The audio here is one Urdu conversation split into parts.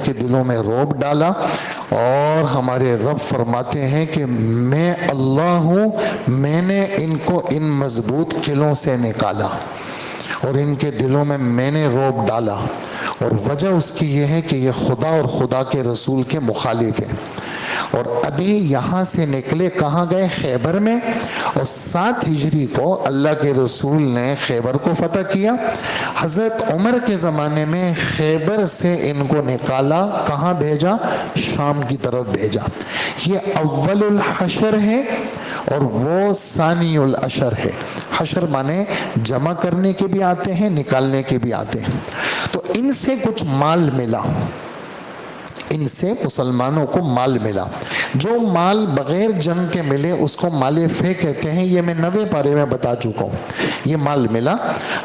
کے دلوں میں رعب ڈالا، اور ہمارے رب فرماتے ہیں کہ میں اللہ ہوں، میں نے ان کو ان مضبوط قلعوں سے نکالا اور ان کے دلوں میں نے رعب ڈالا، اور وجہ اس کی یہ ہے کہ یہ خدا اور خدا کے رسول کے مخالف ہیں۔ اور ابھی یہاں سے نکلے کہاں گئے؟ خیبر میں، اور 7 ہجری کو اللہ کے رسول نے خیبر کو فتح کیا۔ حضرت عمر کے زمانے میں خیبر سے ان کو نکالا، کہاں بھیجا؟ شام کی طرف بھیجا۔ یہ اول الحشر ہے اور وہ ثانی العشر ہے۔ حشر مانے جمع کرنے کے بھی آتے ہیں، نکالنے کے بھی آتے ہیں۔ تو ان سے کچھ مال ملا، ان سے مسلمانوں کو مال ملا۔ جو مال بغیر جنگ کے ملے اس کو مال فے کہتے ہیں، یہ میں 90 پارے میں بتا چکا ہوں۔ یہ مال ملا،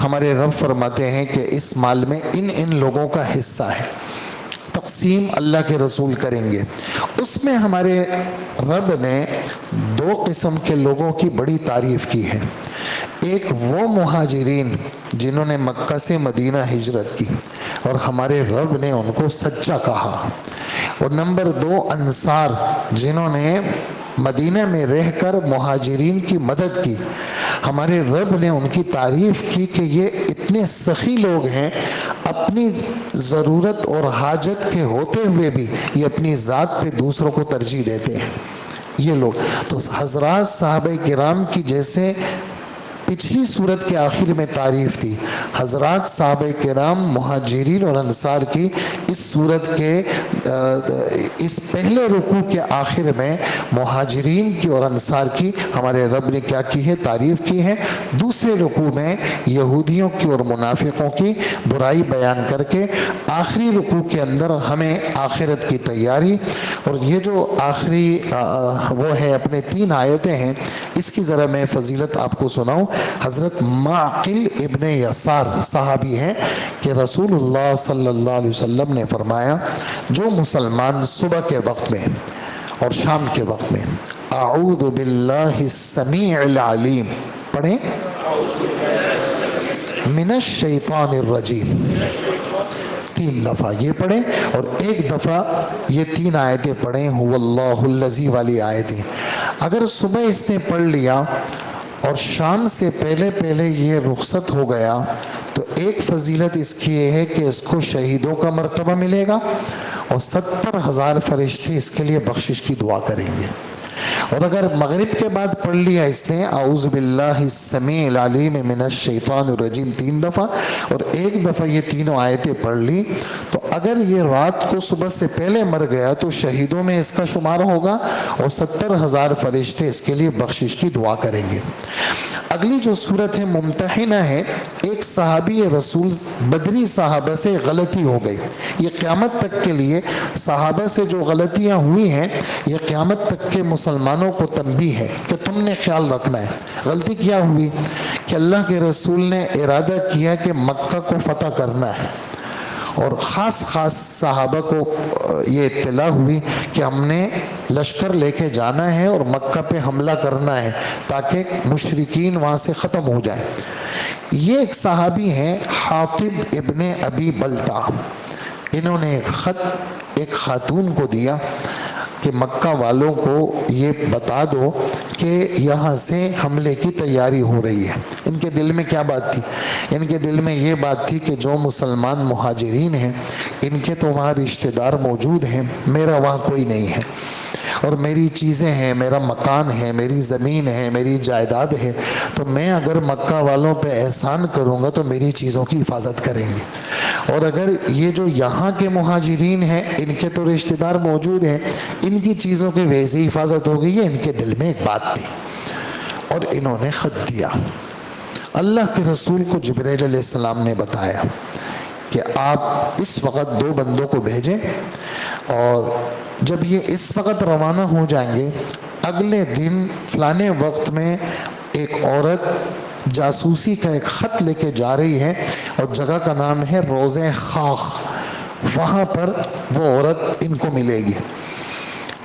ہمارے رب فرماتے ہیں کہ اس مال میں ان لوگوں کا حصہ ہے، تقسیم اللہ کے رسول کریں گے۔ اس میں ہمارے رب نے 2 قسم کے لوگوں کی بڑی تعریف کی ہے۔ ایک وہ مہاجرین جنہوں نے مکہ سے مدینہ ہجرت کی اور ہمارے رب نے ان کو سچا کہا، اور نمبر 2 انصار جنہوں نے مدینہ میں رہ کر مہاجرین کی مدد کی۔ ہمارے رب نے ان کی تعریف کی کہ یہ اتنے سخی لوگ ہیں، اپنی ضرورت اور حاجت کے ہوتے ہوئے بھی یہ اپنی ذات پہ دوسروں کو ترجیح دیتے ہیں یہ لوگ۔ تو حضرات صحابہ کرام کی جیسے پچھلی صورت کے آخر میں تعریف تھی، حضرات صحابہ کرام مہاجرین اور انصار کی اس صورت کے اس پہلے رکوع کے آخر میں مہاجرین کی اور انصار کی ہمارے رب نے کیا کی ہے؟ تعریف کی ہے۔ دوسرے رکوع میں یہودیوں کی اور منافقوں کی برائی بیان کر کے آخری رکوع کے اندر ہمیں آخرت کی تیاری، اور یہ جو آخری وہ ہے اپنے 3 آیتیں ہیں، اس کی ذرا میں فضیلت آپ کو سناؤں۔ حضرت معقل ابن یسار صحابی ہیں کہ رسول اللہ صلی اللہ علیہ وسلم نے فرمایا جو مسلمان صبح کے وقت میں اور شام کے وقت میں اعوذ باللہ السمیع العلیم پڑھیں، من الشیطان الرجیم 3 دفعہ یہ پڑھیں، اور 1 دفعہ یہ 3 آیتیں پڑھیں، هو اللہ الذی والی آیتیں۔ اگر صبح اس نے پڑھ لیا اور شام سے پہلے یہ رخصت ہو گیا تو ایک فضیلت اس کی یہ ہے کہ اس کو شہیدوں کا مرتبہ ملے گا، اور 70,000 فرشتے اس کے لیے بخشش کی دعا کریں گے۔ اور اگر مغرب کے بعد پڑھ لیا اس نے اعوذ باللہ السمیع العلیم من الشیطان الرجیم 3 دفعہ اور 1 دفعہ یہ 3 آیتیں پڑھ لی، تو اگر یہ رات کو صبح سے پہلے مر گیا تو شہیدوں میں اس کا شمار ہوگا، اور 70,000 فرشتے اس کے لیے بخشش کی دعا کریں گے۔ اگلی جو صورت ہے ممتحنہ ہے۔ ایک صحابی رسول بدری صحابہ سے غلطی ہو گئی، یہ قیامت تک کے لیے صحابہ سے جو غلطیاں ہوئی ہیں یہ قیامت تک کے مسلمانوں کو تنبیہ ہے کہ تم نے خیال رکھنا ہے۔ غلطی کیا ہوئی کہ اللہ کے رسول نے ارادہ کیا کہ مکہ کو فتح کرنا ہے، اور خاص صحابہ کو یہ اطلاع ہوئی کہ ہم نے لشکر لے کے جانا ہے اور مکہ پہ حملہ کرنا ہے تاکہ مشرکین وہاں سے ختم ہو جائیں۔ یہ ایک صحابی ہیں حاطب ابن ابی بلتع، انہوں نے ایک خط ایک خاتون کو دیا کہ مکہ والوں کو یہ بتا دو کہ یہاں سے حملے کی تیاری ہو رہی ہے۔ ان کے دل میں کیا بات تھی؟ ان کے دل میں یہ بات تھی کہ جو مسلمان مہاجرین ہیں ان کے تو وہاں رشتہ دار موجود ہیں، میرا وہاں کوئی نہیں ہے، اور میری چیزیں ہیں، میرا مکان ہے، میری زمین ہے، میری جائیداد ہے، تو میں اگر مکہ والوں پہ احسان کروں گا تو میری چیزوں کی حفاظت کریں گے، اور اگر یہ جو یہاں کے مہاجرین ہیں ان کے تو رشتہ دار موجود ہیں، ان کی چیزوں کی ویسے حفاظت ہو گئی ہے۔ ان کے دل میں ایک بات تھی اور انہوں نے خط دیا۔ اللہ کے رسول کو جبرائیل علیہ السلام نے بتایا کہ آپ اس وقت 2 بندوں کو بھیجیں، اور جب یہ اس وقت روانہ ہو جائیں گے اگلے دن فلانے وقت میں ایک عورت جاسوسی کا ایک خط لے کے جا رہی ہے، اور جگہ کا نام ہے روضہ خاخ، وہاں پر وہ عورت ان کو ملے گی۔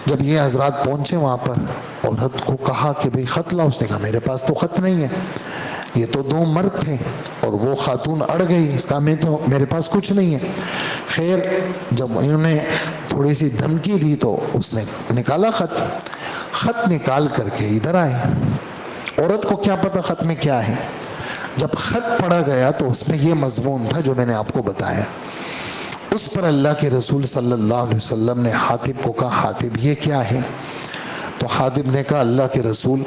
جب یہ حضرات پہنچے وہاں پر، عورت کو کہا کہ بھئی خط لاؤ، اس نے کہا میرے پاس تو خط نہیں ہے۔ یہ تو 2 مرد تھے اور وہ خاتون اڑ گئی، اس کا میرے پاس کچھ نہیں ہے۔ خیر جب انہوں نے تھوڑی سی دھمکی دی تو اس نے نکالا خط نکال کر کے ادھر آئے. عورت کو کیا پتا خط میں کیا ہے. جب خط پڑھا گیا تو اس میں یہ مضمون تھا جو میں نے آپ کو بتایا. اس پر اللہ کے رسول صلی اللہ علیہ وسلم نے حاتب کو کہا حاتب یہ کیا ہے؟ تو حاتب نے کہا اللہ کے رسول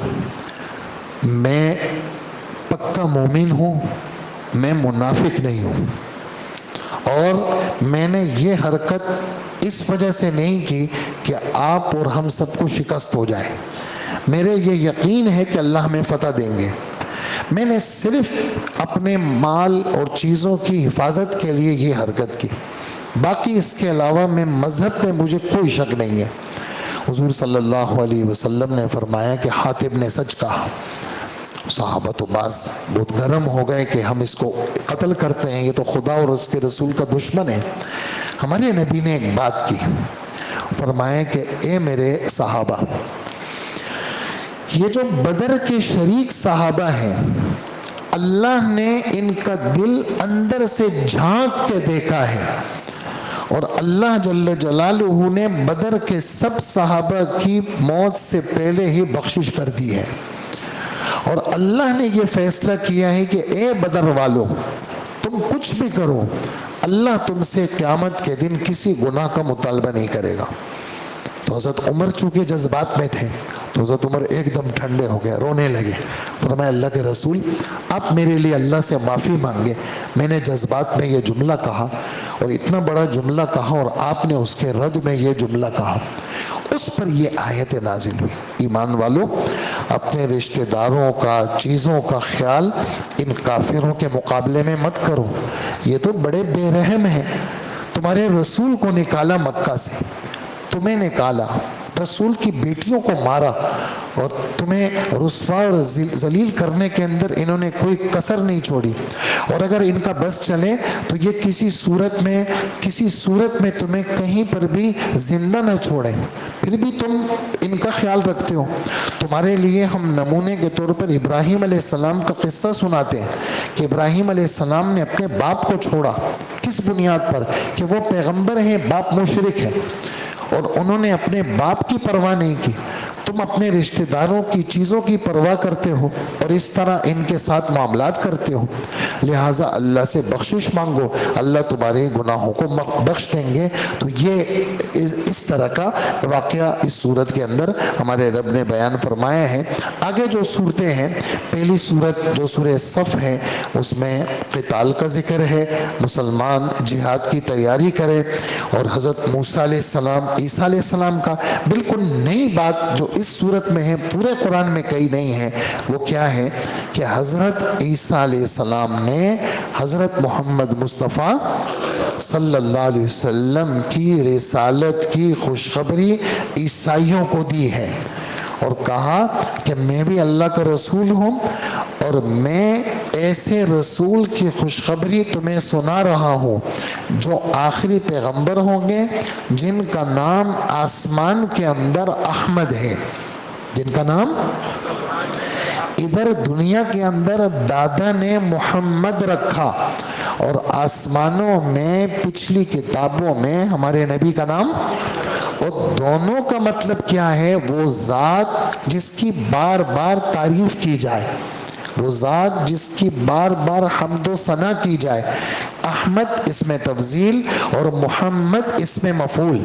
میں پکا مومن ہوں, میں منافق نہیں ہوں, اور میں نے یہ حرکت اس وجہ سے نہیں کی کہ آپ اور ہم سب کو شکست ہو جائے. میرے یہ یقین ہے کہ اللہ ہمیں فتح دیں گے. میں نے صرف اپنے مال اور چیزوں کی حفاظت کے لیے یہ حرکت کی, باقی اس کے علاوہ میں مذہب پہ مجھے کوئی شک نہیں ہے. حضور صلی اللہ علیہ وسلم نے فرمایا کہ حاتب نے سچ کہا. صحابہ تو بعض بہت گرم ہو گئے کہ ہم اس کو قتل کرتے ہیں, یہ تو خدا اور اس کے رسول کا دشمن ہے. ہمارے نبی نے ایک بات کی, فرمایا کہ اے میرے صحابہ, یہ جو بدر کے شریک صحابہ ہیں اللہ نے ان کا دل اندر سے جھانک کے دیکھا ہے, اور اللہ جل جلالہ نے بدر کے سب صحابہ کی موت سے پہلے ہی بخشش کر دی ہے. اور اللہ نے یہ فیصلہ کیا ہے کہ اے بدر والو تم کچھ بھی کرو, اللہ تم سے قیامت کے دن کسی گناہ کا مطالبہ نہیں کرے گا. تو حضرت عمر چونکہ جذبات میں تھے تو حضرت عمر ایک دم ٹھنڈے ہو گئے, رونے لگے. فرمایا اللہ کے رسول آپ میرے لیے اللہ سے معافی مانگے, میں نے جذبات میں یہ جملہ کہا, اور اتنا بڑا جملہ کہا, اور آپ نے اس کے رد میں یہ جملہ کہا. اس پر یہ آیت نازل ہوئی, ایمان والو اپنے رشتہ داروں کا چیزوں کا خیال ان کافروں کے مقابلے میں مت کرو, یہ تو بڑے بے رحم ہیں. تمہارے رسول کو نکالا مکہ سے, تمہیں نکالا, رسول کی بیٹیوں کو مارا, اور تمہیں رسوا اور ذلیل کرنے کے اندر انہوں نے کوئی کسر نہیں چھوڑی. اور اگر ان کا بس چلے تو یہ کسی صورت میں تمہیں کہیں پر بھی زندہ نہ چھوڑیں, پھر بھی تم ان کا خیال رکھتے ہو. تمہارے لیے ہم نمونے کے طور پر ابراہیم علیہ السلام کا قصہ سناتے ہیں کہ ابراہیم علیہ السلام نے اپنے باپ کو چھوڑا. کس بنیاد پر؟ کہ وہ پیغمبر ہیں, باپ مشرک ہے, اور انہوں نے اپنے باپ کی پرواہ نہیں کی. تم اپنے رشتہ داروں کی چیزوں کی پرواہ کرتے ہو اور اس طرح ان کے ساتھ معاملات کرتے ہو. لہٰذا اللہ سے بخشش مانگو, اللہ تمہارے گناہوں کو بخش دیں گے. تو یہ اس طرح کا واقعہ اس صورت کے اندر ہمارے رب نے بیان فرمایا ہے. آگے جو صورتیں ہیں, پہلی صورت جو سورہ صف ہے اس میں قتال کا ذکر ہے, مسلمان جہاد کی تیاری کرے, اور حضرت موسیٰ علیہ السلام عیسیٰ علیہ السلام کا بالکل نئی بات جو اس صورت میں ہے, پورے قرآن میں کئی نہیں ہے. وہ کیا ہے کہ حضرت عیسیٰ علیہ السلام نے حضرت محمد مصطفیٰ صلی اللہ علیہ وسلم کی رسالت کی خوشخبری عیسائیوں کو دی ہے, اور کہا کہ میں بھی اللہ کا رسول ہوں, اور میں ایسے رسول کی خوشخبری تمہیں سنا رہا ہوں جو آخری پیغمبر ہوں گے, جن کا نام آسمان کے اندر احمد ہے, جن کا نام ادھر دنیا کے اندر دادا نے محمد رکھا, اور آسمانوں میں پچھلی کتابوں میں ہمارے نبی کا نام. اور دونوں کا مطلب کیا ہے؟ وہ ذات جس کی بار بار تعریف کی جائے, وہ ذات جس کی بار بار حمد و ثنا کی جائے. احمد اس میں تفضیل اور محمد اس میں مفعول,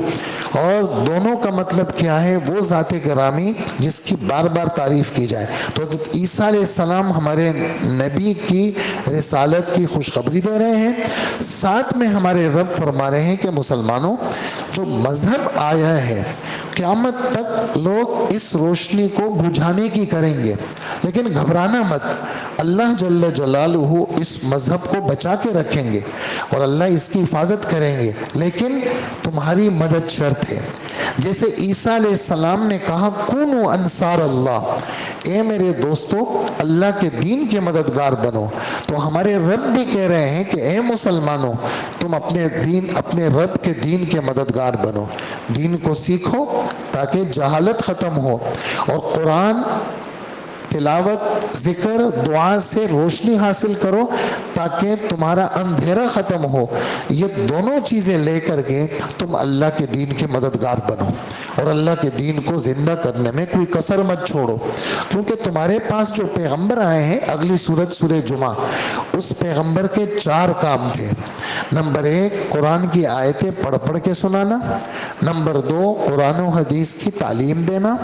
اور دونوں کا مطلب کیا ہے؟ وہ ذات گرامی جس کی بار بار تعریف کی جائے. تو حضرت عیسیٰ علیہ السلام ہمارے نبی کی رسالت کی خوشخبری دے رہے ہیں. ساتھ میں ہمارے رب فرما رہے ہیں کہ مسلمانوں, جو مذہب آیا ہے قیامت تک لوگ اس روشنی کو بجھانے کی کریں گے, لیکن گھبرانا مت, اللہ جل جلالہ اس مذہب کو بچا کے رکھیں گے اور اللہ اس کی حفاظت کریں گے, لیکن تمہاری مدد شرط ہے. جیسے عیسیٰ علیہ السلام نے کہا کونوا انصار اللہ, اے میرے دوستو اللہ کے دین کے مددگار بنو, تو ہمارے رب بھی کہہ رہے ہیں کہ اے مسلمانوں تم اپنے رب کے دین کے مددگار بنو, دین کو سیکھو تاکہ جہالت ختم ہو, اور قرآن تلاوت، ذکر، دعا سے روشنی حاصل کرو تاکہ تمہارا اندھیرا ختم ہو. یہ دونوں چیزیں لے کر کے تم اللہ کے دین کے مددگار بنو اور اللہ کے دین کو زندہ کرنے میں کوئی کسر مت چھوڑو. کیونکہ تمہارے پاس جو پیغمبر آئے ہیں، اگلی سورت سورہ جمعہ، اس پیغمبر کے 4 کام تھے. نمبر 1 قرآن کی آیتیں پڑھ پڑھ کے سنانا. نمبر 2 قرآن و حدیث کی تعلیم دینا،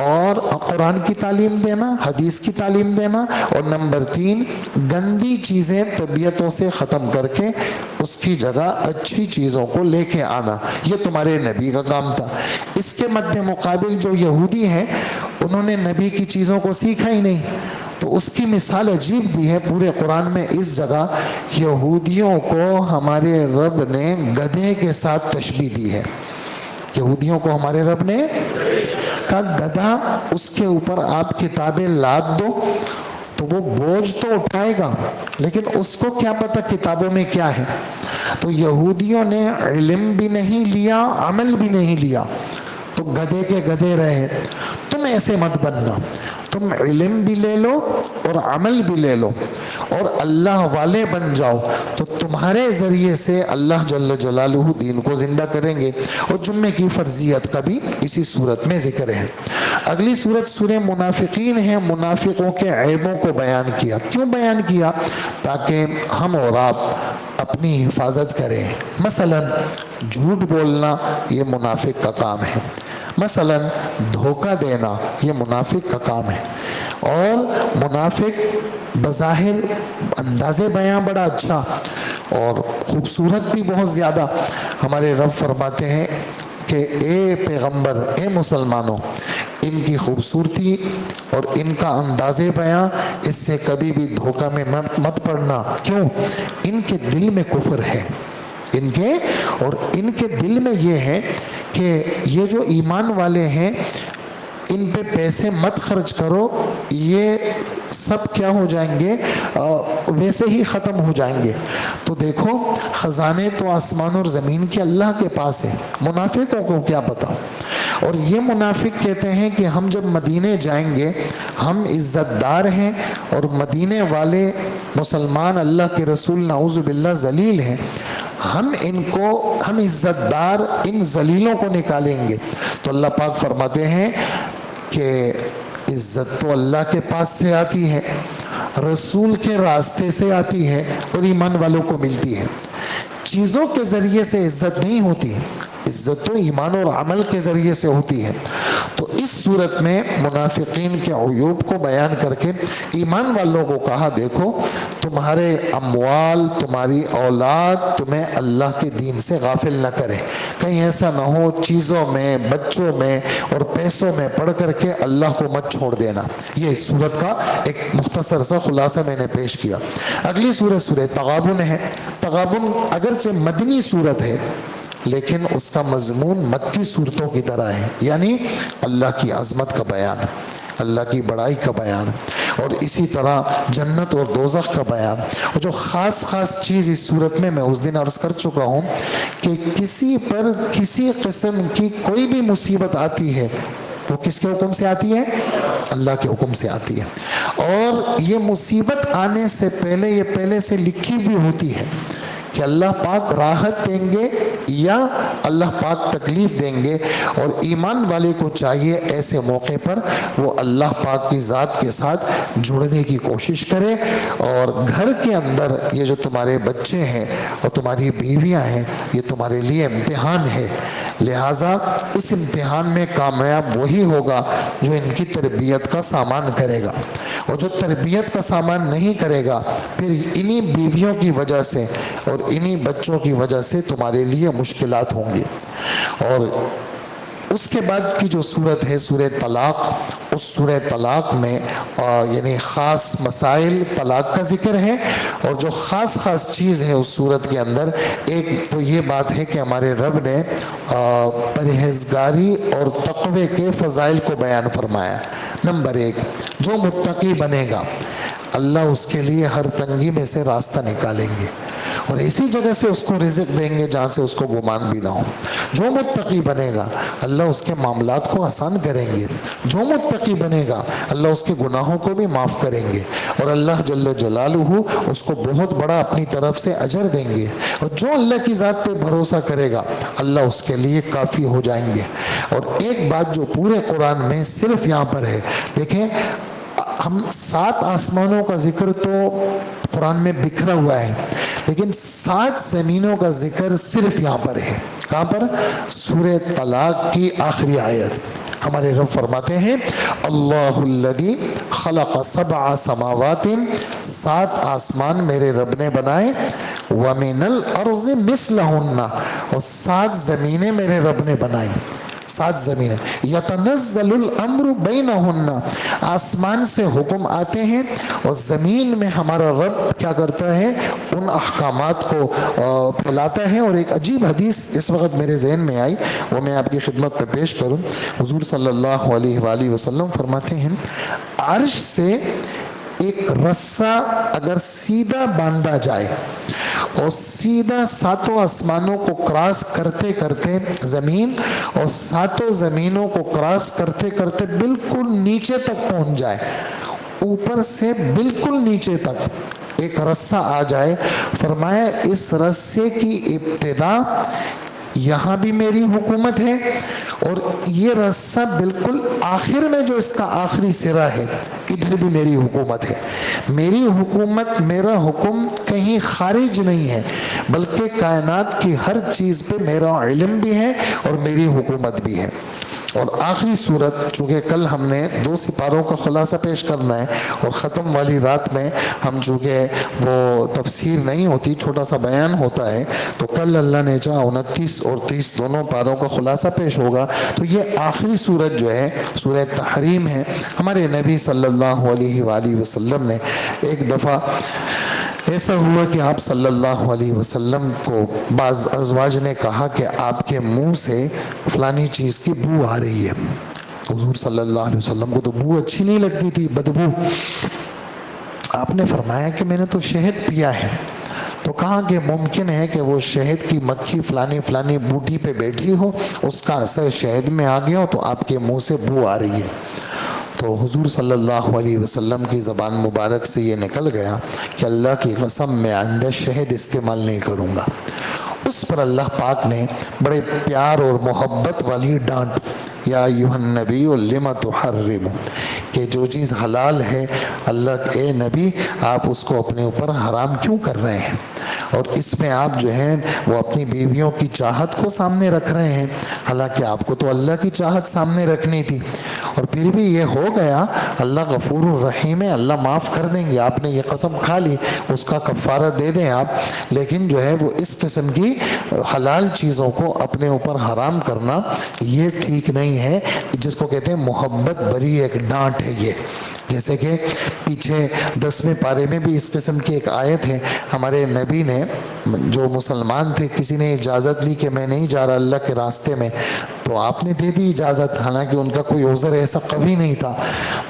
اور قرآن کی تعلیم دینا، حدیث کی تعلیم دینا. اور نمبر 3 گندی چیزیں طبیعتوں سے ختم کر کے اس کی جگہ اچھی چیزوں کو لے کے آنا. یہ تمہارے نبی کا کام تھا. اس کے مد مقابل جو یہودی ہیں، انہوں نے نبی کی چیزوں کو سیکھا ہی نہیں. تو اس کی مثال عجیب دی ہے پورے قرآن میں. اس جگہ یہودیوں کو ہمارے رب نے گدھے کے ساتھ تشبیہ دی ہے. یہودیوں کو ہمارے رب نے کہا گدھا، اس کے اوپر آپ کتابیں لاد دو تو وہ بوجھ تو اٹھائے گا، لیکن اس کو کیا پتہ کتابوں میں کیا ہے. تو یہودیوں نے علم بھی نہیں لیا، عمل بھی نہیں لیا، تو گدھے کے گدھے رہے. تم ایسے مت بننا، تم علم بھی لے لو اور عمل بھی لے لو اور اللہ والے بن جاؤ، تو تمہارے ذریعے سے اللہ جل جلالہ دین کو زندہ کریں گے. اور جمعے کی فرضیت کا بھی اسی صورت میں ذکر ہے. اگلی صورت سورہ منافقین ہے. منافقوں کے عیبوں کو بیان کیا. کیوں بیان کیا؟ تاکہ ہم اور آپ اپنی حفاظت کریں. مثلا جھوٹ بولنا یہ منافق کا کام ہے. مثلا دھوکہ دینا یہ منافق کا کام ہے. اور منافق بظاہر انداز بیان بڑا اچھا اور خوبصورت بھی بہت زیادہ. ہمارے رب فرماتے ہیں کہ اے پیغمبر، اے مسلمانوں، ان کی خوبصورتی اور ان کا انداز بیان، اس سے کبھی بھی دھوکہ میں مت پڑنا. کیوں؟ ان کے دل میں کفر ہے. ان کے دل میں یہ ہے کہ یہ جو ایمان والے ہیں ان پہ پیسے مت خرچ کرو، یہ سب کیا ہو جائیں گے؟ ویسے ہی ختم ہو جائیں گے. تو دیکھو خزانے تو آسمان اور زمین کے اللہ کے پاس ہے، منافقوں کو کیا پتا. اور یہ منافق کہتے ہیں کہ ہم جب مدینے جائیں گے ہم عزت دار ہیں، اور مدینے والے مسلمان اللہ کے رسول نعوذ باللہ ذلیل ہیں، ہم عزت دار ان ذلیلوں کو نکالیں گے. تو اللہ پاک فرماتے ہیں کہ عزت تو اللہ کے پاس سے آتی ہے، رسول کے راستے سے آتی ہے اور ایمان والوں کو ملتی ہے. چیزوں کے ذریعے سے عزت نہیں ہوتی، عزت تو ایمان اور عمل کے ذریعے سے ہوتی ہے. تو اس صورت میں منافقین کے عیوب کو بیان کر کے ایمان والوں کو کہا دیکھو تمہارے اموال، تمہاری اولاد تمہیں اللہ کے دین سے غافل نہ کرے. کہیں ایسا نہ ہو چیزوں میں، بچوں میں اور پیسوں میں پڑھ کر کے اللہ کو مت چھوڑ دینا. یہ صورت کا ایک مختصر سا خلاصہ میں نے پیش کیا. اگلی صورت سورہ تغابن ہے. تغابن اگرچہ مدنی صورت ہے لیکن اس کا مضمون مکی صورتوں کی طرح ہے، یعنی اللہ کی عظمت کا بیان، اللہ کی بڑائی کا بیان، اور اسی طرح جنت اور دوزخ کا بیان. اور جو خاص چیز اس صورت میں اس دن عرض کر چکا ہوں کہ کسی پر کسی قسم کی کوئی بھی مصیبت آتی ہے وہ کس کے حکم سے آتی ہے؟ اللہ کے حکم سے آتی ہے. اور یہ مصیبت آنے سے پہلے یہ پہلے سے لکھی بھی ہوتی ہے کہ اللہ پاک راحت دیں گے یا اللہ پاک تکلیف دیں گے. اور ایمان والے کو چاہیے ایسے موقع پر وہ اللہ پاک کی ذات کے ساتھ جڑنے کی کوشش کرے. اور گھر کے اندر یہ جو تمہارے بچے ہیں اور تمہاری بیویاں ہیں یہ تمہارے لیے امتحان ہے، لہٰذا اس امتحان میں کامیاب وہی ہوگا جو ان کی تربیت کا سامان کرے گا. اور جو تربیت کا سامان نہیں کرے گا پھر انہی بیویوں کی وجہ سے اور انہی بچوں کی وجہ سے تمہارے لیے مشکلات ہوں گی. اور اس کے بعد کی جو صورت ہے سورہ طلاق، اس سورہ طلاق میں یعنی خاص مسائل طلاق کا ذکر ہے. اور جو خاص چیز ہے اس صورت کے اندر ایک تو یہ بات ہے کہ ہمارے رب نے پرہیزگاری اور تقوی کے فضائل کو بیان فرمایا. نمبر 1، جو متقی بنے گا اللہ اس کے لیے ہر تنگی میں سے راستہ نکالیں گے. اور ایسی جگہ سے اس کو رزق دیں گے جہاں سے اس کو گمان بھی نہ ہو۔ جو متقی بنے گا اللہ اس کے معاملات کو آسان کریں گے، جو متقی بنے گا اللہ اس کے گناہوں کو بھی معاف کریں گے، اور اللہ جل جلالہ اس کو بہت بڑا اپنی طرف سے اجر دیں گے، اور جو اللہ کی ذات پہ بھروسہ کرے گا اللہ اس کے لیے کافی ہو جائیں گے۔ اور ایک بات جو پورے قرآن میں صرف یہاں پر ہے، دیکھیں ہم 7 آسمانوں کا ذکر تو قرآن میں بکھرا ہوا ہے، لیکن 7 زمینوں کا ذکر صرف یہاں پر ہے۔ کہاں پر؟ سورہ طلاق کی آخری آیت۔ ہمارے رب فرماتے ہیں اللہ الذی خلق 7 سماوات، 7 آسمان میرے رب نے بنائے، ومن الارض مثلہن، اور 7 زمینیں میرے رب نے بنائی، 7 زمینیں، یتنزل الامر بینہن، آسمان سے حکم آتے ہیں اور زمین میں ہمارا رب کیا کرتا ہے؟ ان احکامات کو پھیلاتا ہے۔ اور ایک عجیب حدیث اس وقت میرے ذہن میں آئی، وہ میں آپ کی خدمت میں پیش کروں۔ حضور صلی اللہ علیہ وآلہ وسلم فرماتے ہیں عرش سے ایک رسہ اگر سیدھا باندھا جائے اور سیدھا 7 آسمانوں کو کراس کرتے کرتے زمین، اور 7 زمینوں کو کراس کرتے کرتے بالکل نیچے تک پہنچ جائے، اوپر سے بالکل نیچے تک ایک رسہ آ جائے، فرمایا اس رسے کی ابتدا یہاں بھی میری حکومت ہے، اور یہ رسہ بالکل آخر میں جو اس کا آخری سرا ہے ادھر بھی میری حکومت ہے۔ میری حکومت، میرا حکم کہیں خارج نہیں ہے، بلکہ کائنات کی ہر چیز پہ میرا علم بھی ہے اور میری حکومت بھی ہے۔ اور آخری صورت، چونکہ کل ہم نے 2 سپاروں کا خلاصہ پیش کرنا ہے، اور ختم والی رات میں ہم چونکہ وہ تفسیر نہیں ہوتی، چھوٹا سا بیان ہوتا ہے، تو کل اللہ نے چاہا 29 اور 30 دونوں پاروں کا خلاصہ پیش ہوگا۔ تو یہ آخری صورت جو ہے سورہ تحریم ہے۔ ہمارے نبی صلی اللہ علیہ وآلہ وسلم نے ایک دفعہ ایسا ہوا کہ آپ صلی اللہ علیہ وسلم کو بعض ازواج نے کہا کہ آپ کے منہ سے فلانی چیز کی بو آ رہی ہے۔ حضور صلی اللہ علیہ وسلم کو تو بو اچھی نہیں لگتی تھی، بدبو۔ آپ نے فرمایا کہ میں نے تو شہد پیا ہے۔ تو کہا کہ ممکن ہے کہ وہ شہد کی مکھی فلانی فلانی بوٹی پہ بیٹھی ہو، اس کا اثر شہد میں آ گیا ہو تو آپ کے منہ سے بو آ رہی ہے۔ تو حضور صلی اللہ علیہ وسلم کی زبان مبارک سے یہ نکل گیا کہ اللہ کی قسم میں آئندہ شہد استعمال نہیں کروں گا۔ اس پر اللہ پاک نے بڑے پیار اور محبت والی ڈانٹ، یا ایھا النبی لم تحرم، کہ جو چیز حلال ہے اللہ، اے نبی آپ اس کو اپنے اوپر حرام کیوں کر رہے ہیں؟ اور اس میں آپ جو ہیں وہ اپنی بیویوں کی چاہت کو سامنے رکھ رہے ہیں، حالانکہ آپ کو تو اللہ کی چاہت سامنے رکھنی تھی۔ اور پھر بھی یہ ہو گیا، اللہ غفور الرحیم ہے، اللہ معاف کر دیں گے۔ آپ نے یہ قسم کھا لی، اس کا کفارہ دے دیں آپ، لیکن جو ہے وہ اس قسم کی حلال چیزوں کو اپنے اوپر حرام کرنا یہ ٹھیک نہیں ہے، جس کو کہتے ہیں محبت بری ایک ڈانٹ ہے یہ۔ جیسے کہ پیچھے 10ویں پارے میں بھی اس قسم کی ایک آیت ہے، ہمارے نبی نے، جو مسلمان تھے، کسی نے اجازت لی کہ میں نہیں جا رہا اللہ کے راستے میں، تو آپ نے دے دی اجازت، حالانکہ ان کا کوئی عذر ایسا قوی نہیں تھا۔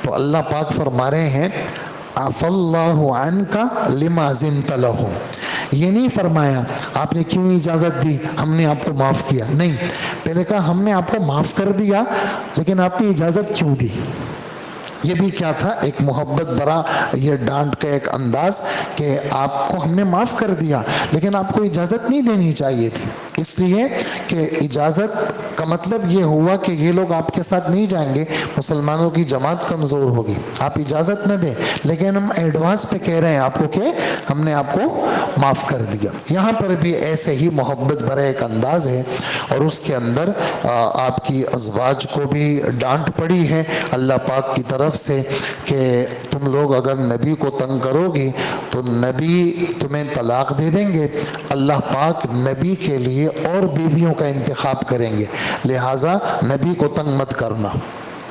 تو اللہ پاک فرما رہے ہیں عفا اللہ عنک لما اذنت لہم، یہ نہیں فرمایا آپ نے کیوں اجازت دی، ہم نے آپ کو معاف کیا، نہیں، پہلے کہا ہم نے آپ کو معاف کر دیا لیکن آپ نے اجازت کیوں دی۔ یہ بھی کیا تھا؟ ایک محبت برا یہ ڈانٹ کا ایک انداز کہ آپ کو ہم نے معاف کر دیا لیکن آپ کو اجازت نہیں دینی چاہیے تھی، اس لیے کہ اجازت کا مطلب یہ ہوا کہ یہ لوگ آپ کے ساتھ نہیں جائیں گے، مسلمانوں کی جماعت کمزور ہوگی، آپ اجازت نہ دیں، لیکن ہم ایڈوانس پہ کہہ رہے ہیں آپ کو کہ ہم نے آپ کو معاف کر دیا۔ یہاں پر بھی ایسے ہی محبت برا ایک انداز ہے، اور اس کے اندر آپ کی ازواج کو بھی ڈانٹ پڑی ہے اللہ پاک کی طرف سے کہ تم لوگ اگر نبی کو تنگ کرو گی تو نبی تمہیں طلاق دے دیں گے، اللہ پاک نبی کے لیے اور بیویوں کا انتخاب کریں گے، لہٰذا نبی کو تنگ مت کرنا۔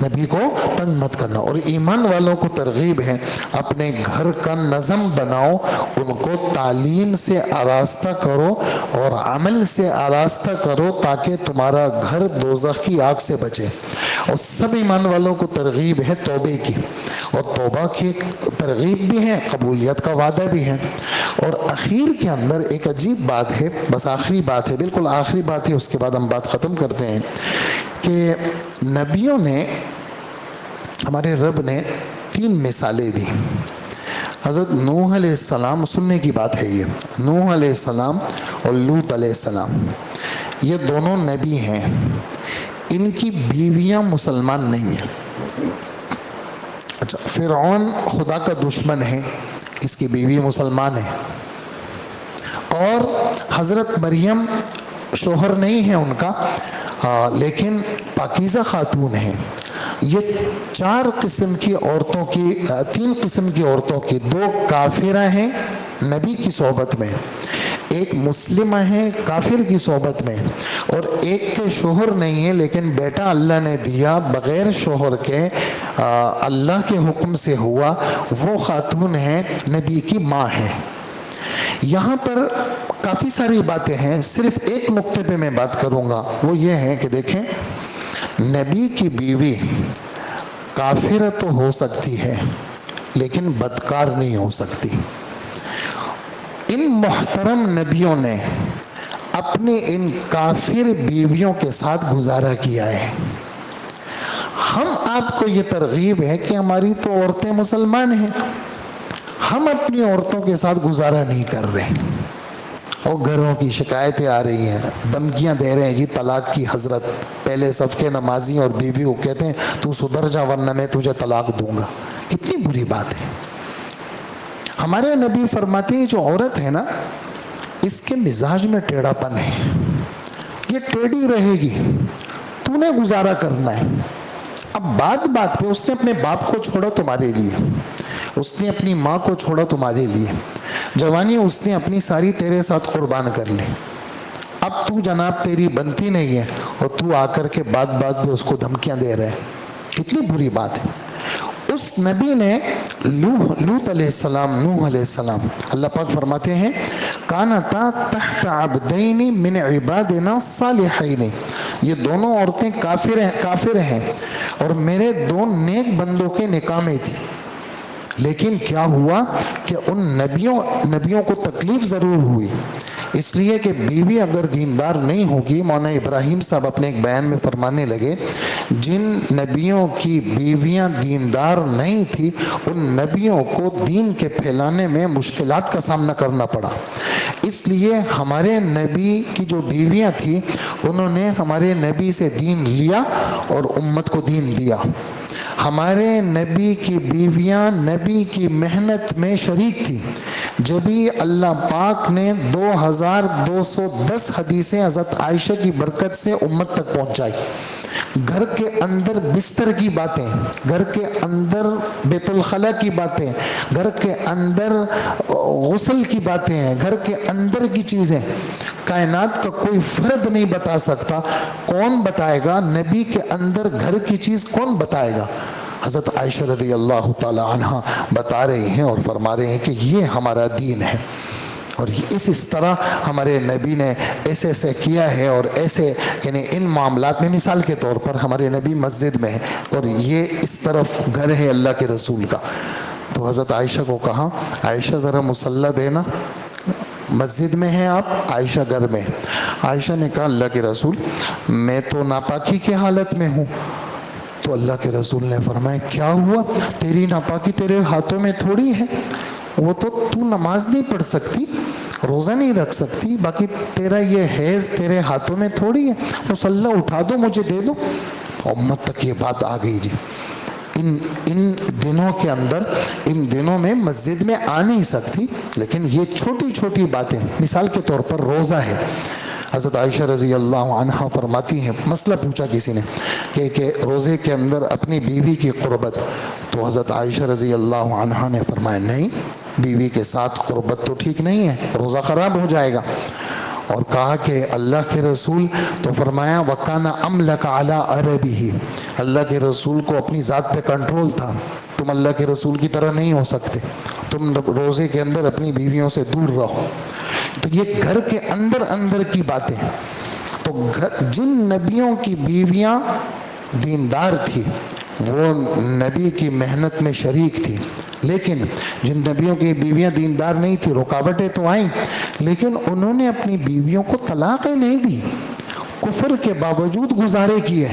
نبی کو تنگ مت کرنا. اور ایمان والوں کو ترغیب ہے اپنے گھر کا نظم بناؤ, ان کو تعلیم سے آراستہ کرو اور عمل سے آراستہ کرو تاکہ تمہارا گھر دوزخ کی آگ سے بچے. اور سب ایمان والوں کو ترغیب ہے توبے کی, اور توبہ کی ترغیب بھی ہے, قبولیت کا وعدہ بھی ہے. اور اخیر کے اندر ایک عجیب بات ہے, بس آخری بات ہے, بالکل آخری بات ہے, اس کے بعد ہم بات ختم کرتے ہیں, کہ نبیوں نے, ہمارے رب نے 3 مثالیں دی. حضرت نوح علیہ السلام, سننے کی بات ہے یہ, نوح علیہ السلام اور لوط علیہ السلام, یہ دونوں نبی ہیں, ان کی بیویاں مسلمان نہیں ہیں. اچھا, فرعون خدا کا دشمن ہے, اس کی بیوی مسلمان ہے. اور حضرت مریم شوہر نہیں ہے ان کا, لیکن پاکیزہ خاتون ہیں. یہ 4 قسم کی عورتوں کی, 3 قسم کی عورتوں کی, 2 کافرہ ہیں نبی کی صحبت میں, ایک مسلمہ ہے کافر کی صحبت میں, اور ایک کے شوہر نہیں ہے لیکن بیٹا اللہ نے دیا بغیر شوہر کے, اللہ کے حکم سے ہوا, وہ خاتون ہے نبی کی ماں ہے. یہاں پر کافی ساری باتیں ہیں, صرف ایک نقطے پہ میں بات کروں گا, وہ یہ ہے کہ دیکھیں, نبی کی بیوی کافر تو ہو سکتی ہے لیکن بدکار نہیں ہو سکتی. ان محترم نبیوں نے اپنی ان کافر بیویوں کے ساتھ گزارا کیا ہے. ہم آپ کو یہ ترغیب ہے کہ ہماری تو عورتیں مسلمان ہیں, ہم اپنی عورتوں کے ساتھ گزارا نہیں کر رہے, اور گھروں کی شکایتیں آ رہی ہیں, دھمکیاں دے رہے ہیں جی طلاق کی. حضرت پہلے صف کے نمازی اور بیوی کو کہتے ہیں تو سدھر جا ورنہ میں تجھے طلاق دوں گا. کتنی بری بات ہے. ہمارے نبی فرماتے ہیں جو عورت ہے نا, اس کے مزاج میں ٹیڑھا پن ہے, یہ ٹیڑھی رہے گی, تو نے گزارا کرنا ہے. اب بات بات پہ اس نے اپنے باپ کو چھوڑا تمہارے لیے, اس نے اپنی ماں کو چھوڑا تمہارے لیے, جوانی اس نے اپنی ساری تیرے ساتھ قربان کر لی. اب تو جناب تیری بنتی نہیں ہے, اور تو آ کر کے بات بات پہ اس کو دھمکیاں دے رہے. کتنی بری بات ہے. اس نبی نے لوط علیہ السلام, نوح علیہ السلام, اللہ پاک فرماتے ہیں کانتا تحت عبدین من عبادنا الصالحین, یہ دونوں عورتیں کافر ہیں اور میرے 2 نیک بندوں کے نکاح میں تھی. لیکن کیا ہوا کہ ان نبیوں کو تکلیف ضرور ہوئی, اس لیے کہ بیوی اگر دیندار نہیں ہوگی, مولانا ابراہیم صاحب اپنے ایک بیان میں فرمانے لگے جن نبیوں کی بیویاں دیندار نہیں تھی ان نبیوں کو دین کے پھیلانے میں مشکلات کا سامنا کرنا پڑا. اس لیے ہمارے نبی کی جو بیویاں تھیں انہوں نے ہمارے نبی سے دین لیا اور امت کو دین دیا. ہمارے نبی کی بیویاں نبی کی محنت میں شریک تھی, جب بھی اللہ پاک نے 2210 حدیثیں حضرت عائشہ کی برکت سے امت تک پہنچائی. گھر کے اندر بستر کی باتیں, گھر کے اندر بیت الخلا کی باتیں, گھر کے اندر غسل کی باتیں ہیں, گھر کے اندر کی چیزیں کائنات کا کوئی فرد نہیں بتا سکتا. کون بتائے گا؟ نبی کے اندر گھر کی چیز کون بتائے گا؟ حضرت عائشہ رضی اللہ تعالی عنہ بتا رہی ہیں اور فرما رہے ہیں کہ یہ ہمارا دین ہے, اور اس طرح ہمارے نبی نے ایسے کیا ہے. اور ایسے یعنی ان معاملات میں مثال کے طور پر ہمارے نبی مسجد میں ہے اور یہ اس طرف گھر ہے اللہ کے رسول کا, تو حضرت عائشہ کو کہا عائشہ ذرا مصلی دینا, مسجد میں ہیں آپ, عائشہ گھر میں. عائشہ نے کہا اللہ کے رسول میں تو ناپاکی کی حالت میں ہوں. تو اللہ کے رسول نے فرمایا کیا ہوا, تیری ناپاکی تیرے ہاتھوں میں تھوڑی ہے, وہ تو نماز نہیں پڑھ سکتی, روزہ نہیں رکھ سکتی, باقی تیرا یہ حیض تیرے ہاتھوں میں تھوڑی ہے, مصلی اٹھا دو مجھے دے دو. امت تک یہ بات آ گئی جی. ان دنوں کے اندر, ان دنوں میں مسجد میں آ نہیں سکتی, لیکن یہ چھوٹی چھوٹی باتیں, مثال کے طور پر روزہ ہے. حضرت عائشہ رضی اللہ عنہ فرماتی ہیں, مسئلہ پوچھا کسی نے کہ روزے کے اندر اپنی بیوی کی قربت, تو حضرت عائشہ رضی اللہ عنہ نے فرمایا نہیں, بیوی کے ساتھ قربت تو ٹھیک نہیں ہے, روزہ خراب ہو جائے گا. اور کہا کہ اللہ کے رسول، تو فرمایا وَكَانَ أَمْلَكَ عَلَىٰ عَرَبِهِ، اللہ کے رسول کو اپنی ذات پہ کنٹرول تھا. تم اللہ کے رسول کی طرح نہیں ہو سکتے، تم روزے کے اندر اپنی بیویوں سے دور رہو. تو یہ گھر کے اندر اندر کی باتیں. تو جن نبیوں کی بیویاں دیندار تھی وہ نبی کی محنت میں شریک تھی، لیکن جن نبیوں کی بیویاں دیندار نہیں تھی، رکاوٹیں تو آئیں لیکن انہوں نے اپنی بیویوں کو طلاقیں نہیں دی، کفر کے باوجود گزارے کیے.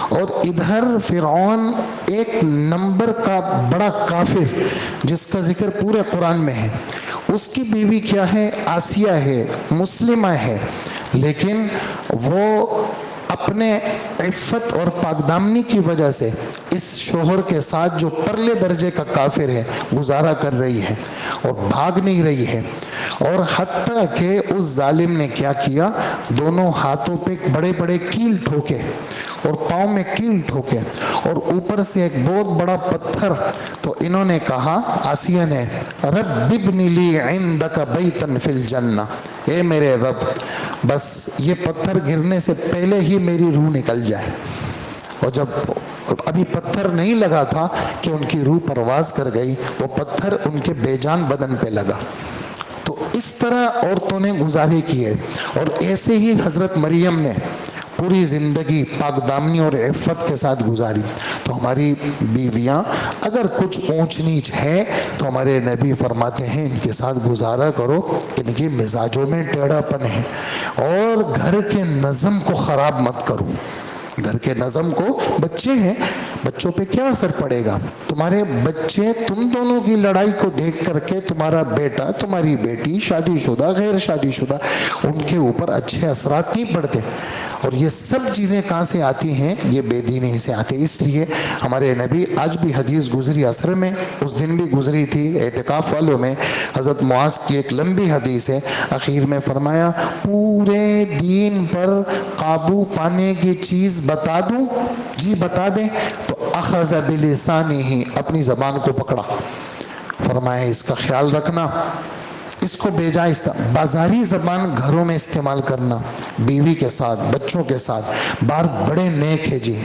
اور ادھر فرعون ایک نمبر کا بڑا کافر جس کا ذکر پورے قرآن میں ہے، اس کی بیوی کیا ہے؟ آسیہ ہے، مسلمہ ہے، لیکن وہ اپنے عفت اور پاکدامنی کی وجہ سے اس شوہر کے ساتھ جو پرلے درجے کا کافر ہے گزارا کر رہی ہے اور بھاگ نہیں رہی ہے. اور حتیٰ کہ اس ظالم نے کیا کیا، دونوں ہاتھوں پہ بڑے بڑے کیل ٹھوکے اور پاؤں میں کیل ٹھوکے اور اوپر سے ایک بہت بڑا پتھر. تو انہوں نے کہا، آسیہ نے، رب ابن لی عندک بیتا فی الجنہ، اے میرے رب بس یہ پتھر گرنے سے پہلے ہی میری روح نکل جائے. اور جب ابھی پتھر نہیں لگا تھا کہ ان کی روح پرواز کر گئی، وہ پتھر ان کے بے جان بدن پہ لگا. تو اس طرح عورتوں نے گزارے کیے. اور ایسے ہی حضرت مریم نے پوری زندگی پاک دامنی اور عفت کے ساتھ گزاری. تو ہماری بیویاں اگر کچھ اونچ نیچ ہے تو ہمارے نبی فرماتے ہیں ان کے ساتھ گزارا کرو، ان کی مزاجوں میں ٹیڑھا پن ہے، اور گھر کے نظم کو خراب مت کرو. گھر کے نظم کو، بچے ہیں، بچوں پہ کیا اثر پڑے گا؟ تمہارے بچے تم دونوں کی لڑائی کو دیکھ کر کے تمہارا بیٹا، تمہاری بیٹی، شادی شدہ، غیر شادی شدہ، ان کے اوپر اچھے اثرات نہیں پڑتے. اور یہ سب چیزیں کہاں سے آتی ہیں؟ یہ بے دینی سے آتی. اس لیے ہمارے نبی، آج بھی حدیث گزری عصر میں، اس دن بھی گزری تھی اعتکاف والوں میں، حضرت معاذ کی ایک لمبی حدیث ہے. اخیر میں فرمایا، پورے دین پر قابو پانے کی چیز بتا دوں؟ جی بتا دیں. تو اخذ بلسانہ، اپنی زبان کو پکڑا. فرمایا اس کا خیال رکھنا، اس کو بیجا بازاری زبان گھروں میں استعمال کرنا، بیوی کے ساتھ، بچوں کے ساتھ. بار بڑے نیک ہے جی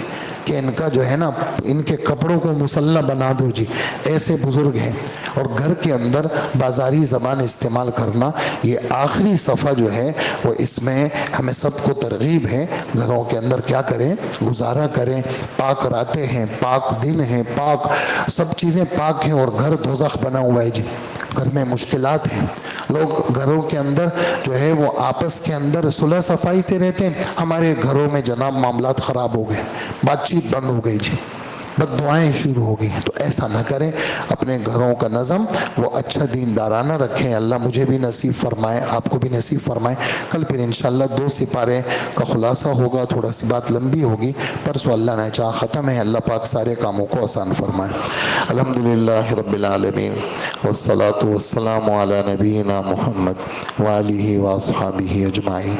کہ ان کا جو ہے نا، ان کے کپڑوں کو مسلح بنا دو جی، ایسے بزرگ ہیں. اور گھر کے اندر بازاری زبان استعمال کرنا، یہ آخری صفحہ جو ہے وہ اس میں ہمیں سب کو ترغیب ہے. گھروں کے اندر کیا کریں؟ گزارا کریں. پاک راتیں ہیں، پاک دن ہیں، پاک سب چیزیں پاک ہیں، اور گھر دوزخ بنا ہوا ہے جی. گھر میں مشکلات ہیں، لوگ گھروں کے اندر جو ہے وہ آپس کے اندر صلح صفائی سے رہتے ہیں. ہمارے گھروں میں جناب معاملات خراب ہو گئے، بات چیت بند ہو گئی جی، بد دعائیں شروع ہو گئی ہیں. تو ایسا نہ کریں، اپنے گھروں کا نظم وہ اچھا دیندارانہ رکھیں. اللہ مجھے بھی نصیب فرمائے، آپ کو بھی نصیب فرمائے. کل پھر انشاءاللہ 2 سپارے کا خلاصہ ہوگا، تھوڑا سی بات لمبی ہوگی. پرسوں اللہ نے چاہا ختم ہے. اللہ پاک سارے کاموں کو آسان فرمائے. الحمدللہ رب العالمین، والصلاة والسلام علی نبینا محمد وآلہ واصحابہ اجمعین.